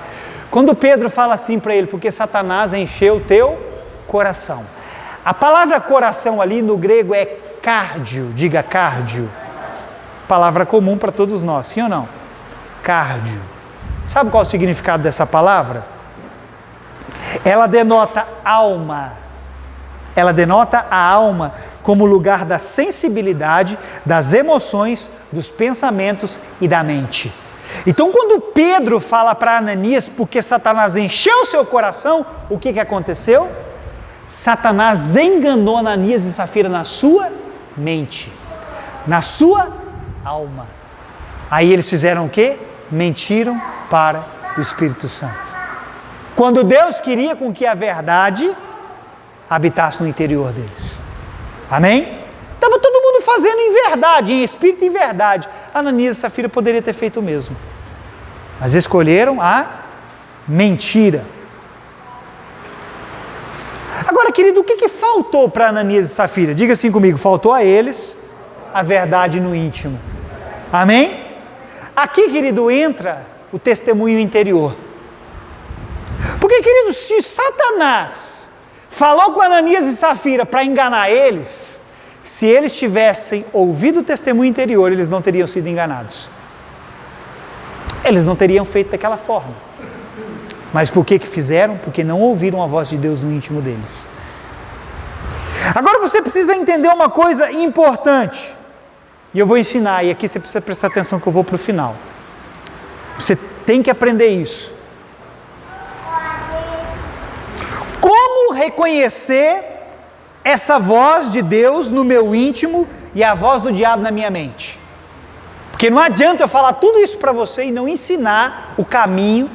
Quando Pedro fala assim para ele: porque Satanás encheu o teu coração. A palavra coração ali no grego é cardio, diga cardio. Palavra comum para todos nós, sim ou não? Cardio. Sabe qual é o significado dessa palavra? Ela denota alma. Ela denota a alma como lugar da sensibilidade, das emoções, dos pensamentos e da mente. Então, quando Pedro fala para Ananias: porque Satanás encheu o seu coração, o que aconteceu? Satanás enganou Ananias e Safira na sua mente, na sua alma. Aí eles fizeram o quê? Mentiram para o Espírito Santo. Quando Deus queria com que a verdade habitasse no interior deles. Amém? Estava todo mundo fazendo em verdade, em espírito e em verdade. Ananias e Safira poderiam ter feito o mesmo, mas escolheram a mentira. Agora, querido, o que faltou para Ananias e Safira? Diga assim comigo: faltou a eles a verdade no íntimo. Amém? Aqui, querido, entra o testemunho interior. Porque, querido, se Satanás falou com Ananias e Safira para enganar eles, se eles tivessem ouvido o testemunho interior, eles não teriam sido enganados. Eles não teriam feito daquela forma. Mas por que fizeram? Porque não ouviram a voz de Deus no íntimo deles. Agora você precisa entender uma coisa importante. E eu vou ensinar, e aqui você precisa prestar atenção que eu vou para o final. Você tem que aprender isso. Como reconhecer essa voz de Deus no meu íntimo e a voz do diabo na minha mente? Porque não adianta eu falar tudo isso para você e não ensinar o caminho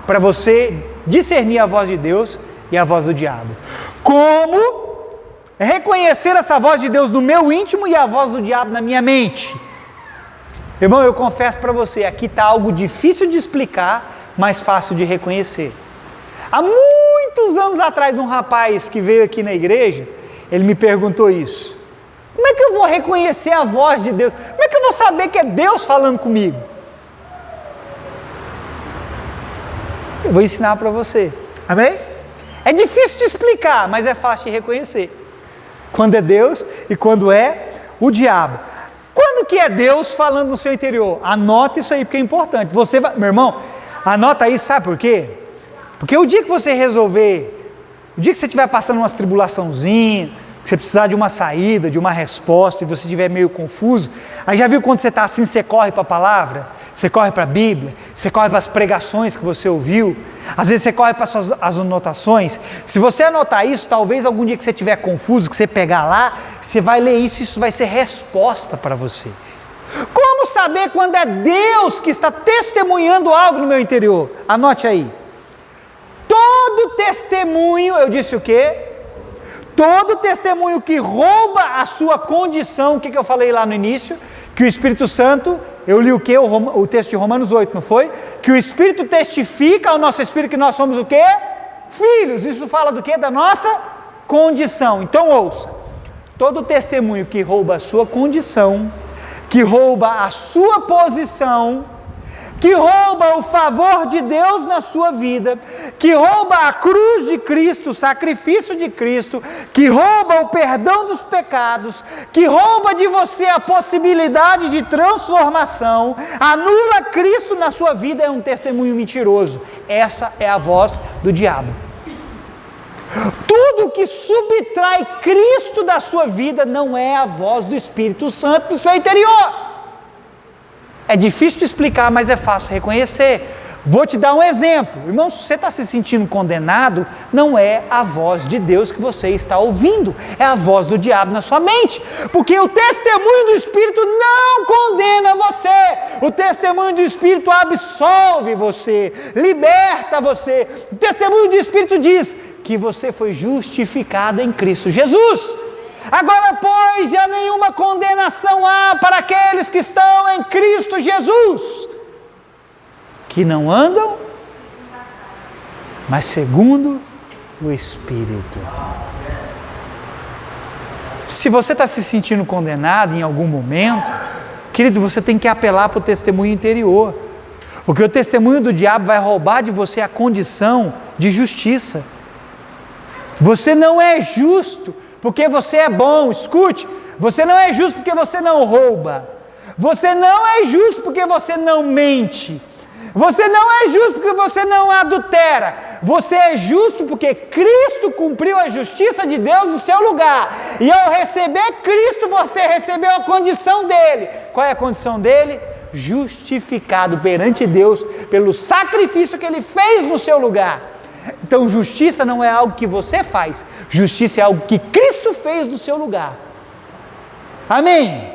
para você discernir a voz de Deus e a voz do diabo. Como reconhecer essa voz de Deus no meu íntimo e a voz do diabo na minha mente? Irmão, eu confesso para você, aqui está algo difícil de explicar, mas fácil de reconhecer. Há muitos anos atrás, um rapaz que veio aqui na igreja, ele me perguntou isso. Como é que eu vou reconhecer a voz de Deus? Como é que eu vou saber que é Deus falando comigo? Eu vou ensinar para você. Amém? É difícil de explicar, mas é fácil de reconhecer. Quando é Deus e quando é o diabo. Quando que é Deus falando no seu interior? Anota isso aí, porque é importante. Você vai, meu irmão, anota aí, sabe por quê? Porque o dia que você resolver, o dia que você estiver passando umas tribulaçãozinhas, que você precisar de uma saída, de uma resposta, e você estiver meio confuso, aí já viu quando você está assim, você corre para a palavra, você corre para a Bíblia, você corre para as pregações que você ouviu, às vezes você corre para as anotações. Se você anotar isso, talvez algum dia que você estiver confuso, que você pegar lá, você vai ler isso, isso vai ser resposta para você. Como saber quando é Deus que está testemunhando algo no meu interior? Anote aí. Todo testemunho, eu disse o quê? Todo testemunho que rouba a sua condição, o que eu falei lá no início? Que o Espírito Santo, eu li o quê? O texto de Romanos 8, não foi? Que o Espírito testifica ao nosso Espírito que nós somos o quê? Filhos. Isso fala do quê? Da nossa condição. Então ouça, todo testemunho que rouba a sua condição, que rouba a sua posição, que rouba o favor de Deus na sua vida, que rouba a cruz de Cristo, o sacrifício de Cristo, que rouba o perdão dos pecados, que rouba de você a possibilidade de transformação, anula Cristo na sua vida, é um testemunho mentiroso. Essa é a voz do diabo. Tudo que subtrai Cristo da sua vida não é a voz do Espírito Santo do seu interior. É difícil de explicar, mas é fácil reconhecer. Vou te dar um exemplo. Irmão, se você está se sentindo condenado, não é a voz de Deus que você está ouvindo, é a voz do diabo na sua mente. Porque o testemunho do Espírito não condena você. O testemunho do Espírito absolve você, liberta você. O testemunho do Espírito diz que você foi justificado em Cristo Jesus. Agora, pois, já nenhuma condenação há para aqueles que estão em Cristo Jesus, que não andam, mas segundo o Espírito. Se você está se sentindo condenado em algum momento, querido, você tem que apelar para o testemunho interior, porque o testemunho do diabo vai roubar de você a condição de justiça. Você não é justo porque você é bom. Escute, você não é justo porque você não rouba, você não é justo porque você não mente, você não é justo porque você não adultera, você é justo porque Cristo cumpriu a justiça de Deus no seu lugar, e ao receber Cristo você recebeu a condição dele. Qual é a condição dele? Justificado perante Deus pelo sacrifício que ele fez no seu lugar. Então justiça não é algo que você faz, justiça é algo que Cristo fez no seu lugar. Amém?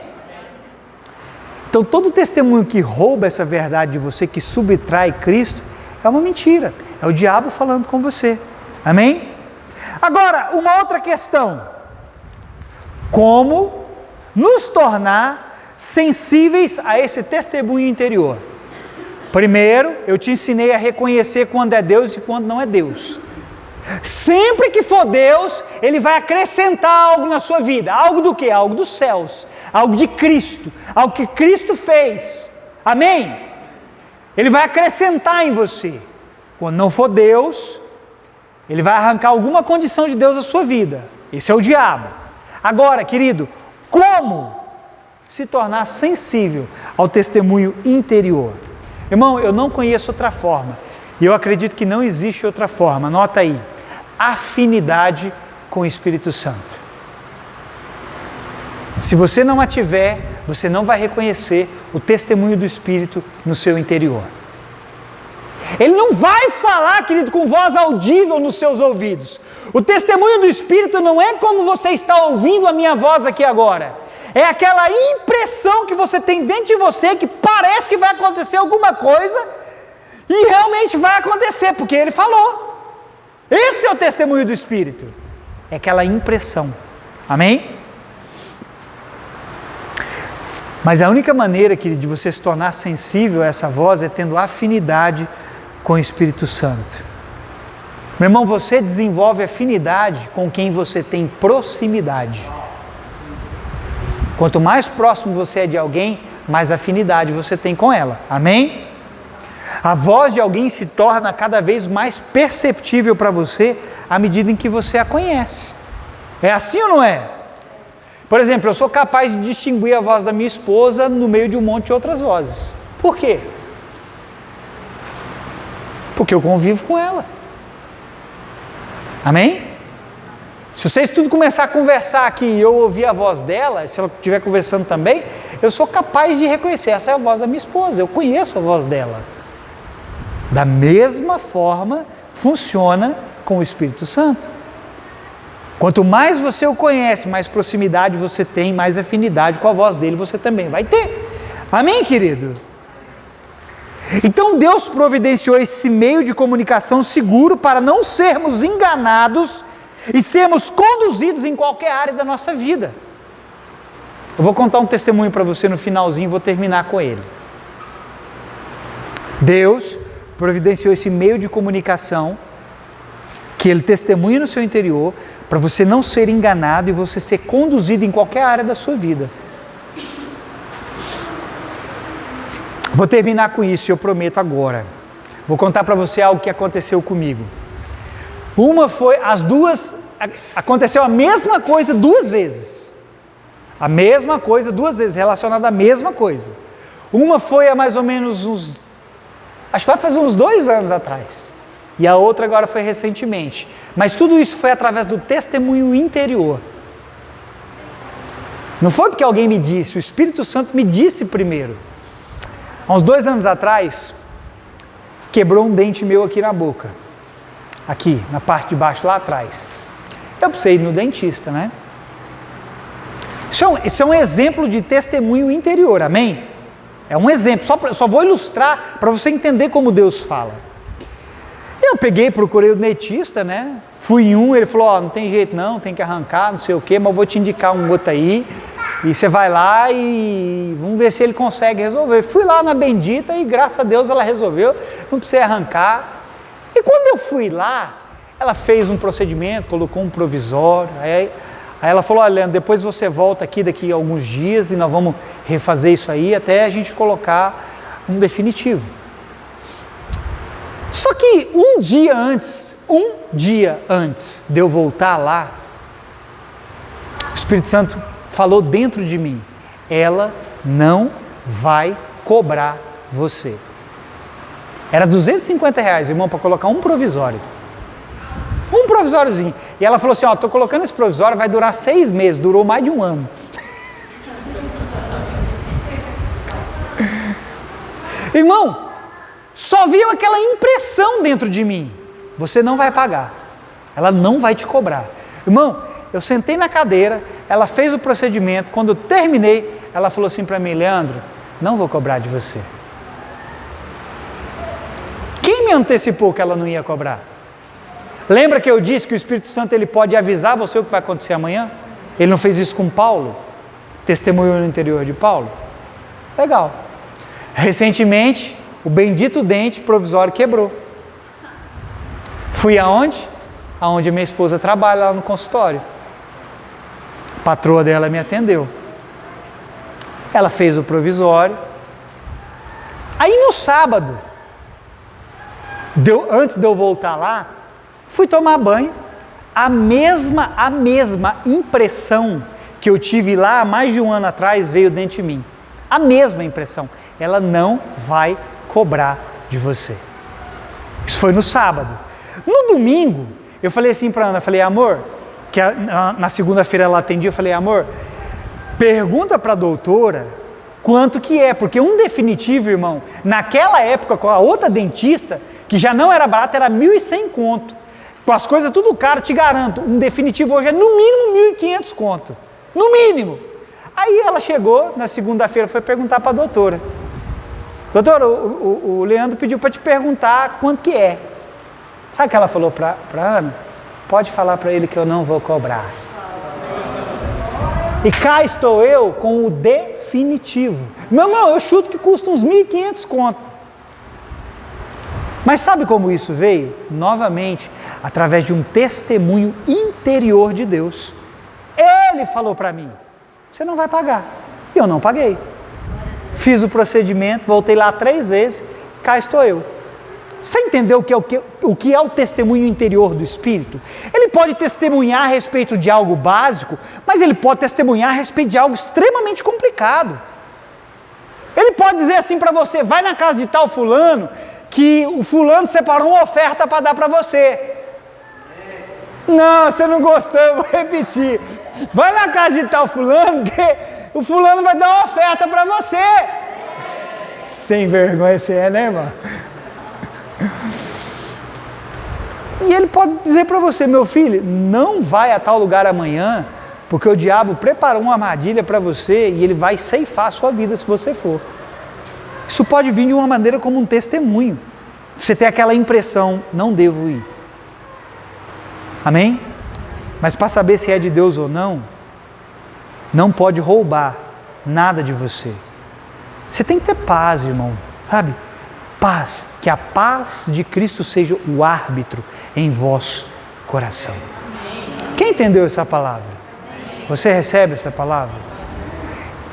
Então todo testemunho que rouba essa verdade de você, que subtrai Cristo, é uma mentira, é o diabo falando com você. Amém? Agora, uma outra questão: como nos tornar sensíveis a esse testemunho interior? Primeiro, eu te ensinei a reconhecer quando é Deus e quando não é Deus. Sempre que for Deus, Ele vai acrescentar algo na sua vida. Algo do quê? Algo dos céus, algo de Cristo, algo que Cristo fez. Amém? Ele vai acrescentar em você. Quando não for Deus, Ele vai arrancar alguma condição de Deus da sua vida. Esse é o diabo. Agora, querido, como se tornar sensível ao testemunho interior? Irmão, eu não conheço outra forma, e eu acredito que não existe outra forma. Anota aí: afinidade com o Espírito Santo. Se você não a tiver, você não vai reconhecer o testemunho do Espírito no seu interior. Ele não vai falar, querido, com voz audível nos seus ouvidos. O testemunho do Espírito não é como você está ouvindo a minha voz aqui agora. É aquela impressão que você tem dentro de você que parece que vai acontecer alguma coisa e realmente vai acontecer, porque ele falou. Esse é o testemunho do Espírito. É aquela impressão. Amém? Mas a única maneira de você se tornar sensível a essa voz é tendo afinidade com o Espírito Santo. Meu irmão, você desenvolve afinidade com quem você tem proximidade. Quanto mais próximo você é de alguém, mais afinidade você tem com ela. Amém? A voz de alguém se torna cada vez mais perceptível para você à medida em que você a conhece. É assim ou não é? Por exemplo, eu sou capaz de distinguir a voz da minha esposa no meio de um monte de outras vozes. Por quê? Porque eu convivo com ela. Amém? Se vocês tudo começar a conversar aqui e eu ouvir a voz dela, se ela estiver conversando também, eu sou capaz de reconhecer, essa é a voz da minha esposa, eu conheço a voz dela. Da mesma forma, funciona com o Espírito Santo. Quanto mais você o conhece, mais proximidade você tem, mais afinidade com a voz dele você também vai ter. Amém, querido? Então Deus providenciou esse meio de comunicação seguro para não sermos enganados e sermos conduzidos em qualquer área da nossa vida. Eu vou contar um testemunho para você no finalzinho e vou terminar com ele. Deus providenciou esse meio de comunicação que Ele testemunha no seu interior para você não ser enganado e você ser conduzido em qualquer área da sua vida. Vou terminar com isso, eu prometo agora. Vou contar para você algo que aconteceu comigo. Aconteceu a mesma coisa duas vezes. A mesma coisa duas vezes, relacionada à mesma coisa. Uma foi há mais ou menos acho que vai fazer uns 2 anos atrás. E a outra agora foi recentemente. Mas tudo isso foi através do testemunho interior. Não foi porque alguém me disse, o Espírito Santo me disse primeiro. Há uns 2 anos atrás, quebrou um dente meu aqui na boca. Aqui, na parte de baixo, lá atrás. Eu precisei ir no dentista, né? Isso é um exemplo de testemunho interior, amém? É um exemplo, só vou ilustrar para você entender como Deus fala. Eu procurei o dentista, né? Fui em um, ele falou, não tem jeito não, tem que arrancar, não sei o quê, mas eu vou te indicar um outro aí, e você vai lá e vamos ver se ele consegue resolver. Fui lá na bendita e graças a Deus ela resolveu, não precisei arrancar. E quando eu fui lá, ela fez um procedimento, colocou um provisório, aí ela falou, olha, Leandro, depois você volta aqui daqui a alguns dias e nós vamos refazer isso aí até a gente colocar um definitivo. Só que um dia antes de eu voltar lá, o Espírito Santo falou dentro de mim, ela não vai cobrar você. Era R$250, irmão, para colocar um provisório. Um provisóriozinho. E ela falou assim, estou colocando esse provisório, vai durar 6 meses, durou mais de 1 ano. Irmão, só veio aquela impressão dentro de mim, você não vai pagar, ela não vai te cobrar. Irmão, eu sentei na cadeira, ela fez o procedimento, quando eu terminei, ela falou assim para mim, Leandro, não vou cobrar de você. Quem me antecipou que ela não ia cobrar? Lembra que eu disse que o Espírito Santo ele pode avisar você o que vai acontecer amanhã? Ele não fez isso com Paulo? Testemunhou no interior de Paulo? Legal. Recentemente, o bendito dente provisório quebrou. Fui aonde? Aonde a minha esposa trabalha, lá no consultório. A patroa dela me atendeu. Ela fez o provisório. Aí no sábado, antes de eu voltar lá, fui tomar banho, a mesma impressão que eu tive lá há mais de 1 ano atrás veio dentro de mim. A mesma impressão. Ela não vai cobrar de você. Isso foi no sábado. No domingo, eu falei assim para Ana, falei, amor, que na segunda-feira ela atendia, eu falei, amor, pergunta para a doutora quanto que é, porque um definitivo, irmão, naquela época com a outra dentista, que já não era barata, era 1.100 conto. Com as coisas tudo caro, te garanto, um definitivo hoje é no mínimo 1.500 conto. No mínimo. Aí ela chegou, na segunda-feira, foi perguntar para a doutora. Doutora, o Leandro pediu para te perguntar quanto que é. Sabe o que ela falou para a Ana? Pode falar para ele que eu não vou cobrar. E cá estou eu com o definitivo. Meu irmão, eu chuto que custa uns 1.500 conto. Mas sabe como isso veio? Novamente, através de um testemunho interior de Deus. Ele falou para mim, você não vai pagar. E eu não paguei. Fiz o procedimento, voltei lá 3 vezes, cá estou eu. Você entendeu o que é o testemunho interior do Espírito? Ele pode testemunhar a respeito de algo básico, mas ele pode testemunhar a respeito de algo extremamente complicado. Ele pode dizer assim para você, vai na casa de tal fulano, que o fulano separou uma oferta para dar para você. Não, você não gostou, eu vou repetir. Vai na casa de tal fulano, que o fulano vai dar uma oferta para você. Sem vergonha você é, né, irmão? E ele pode dizer para você, meu filho, não vai a tal lugar amanhã, porque o diabo preparou uma armadilha para você e ele vai ceifar a sua vida se você for. Isso pode vir de uma maneira como um testemunho. Você tem aquela impressão, não devo ir. Amém? Mas para saber se é de Deus ou não, não pode roubar nada de você. Você tem que ter paz, irmão, sabe? Paz, que a paz de Cristo seja o árbitro em vosso coração. Quem entendeu essa palavra? Você recebe essa palavra?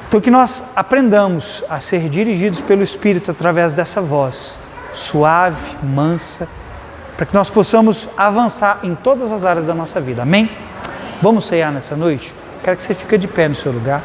Então que nós aprendamos a ser dirigidos pelo Espírito através dessa voz, suave, mansa, para que nós possamos avançar em todas as áreas da nossa vida. Amém? Vamos ceiar nessa noite? Quero que você fique de pé no seu lugar.